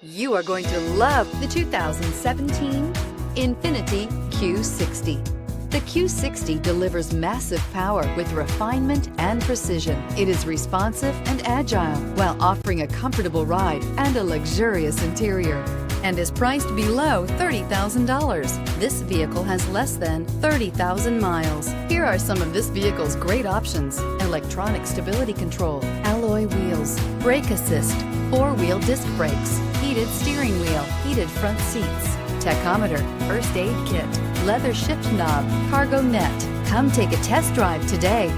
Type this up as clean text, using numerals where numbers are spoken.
You are going to love the 2017 Infiniti Q60. The Q60 delivers massive power with refinement and precision. It is responsive and agile while offering a comfortable ride and a luxurious interior, and is priced below $30,000. This vehicle has less than 30,000 miles. Here are some of this vehicle's great options: electronic stability control, alloy wheels, brake assist, four-wheel disc brakes, heated steering wheel, heated front seats, tachometer, first aid kit, leather shift knob, cargo net. Come take a test drive today.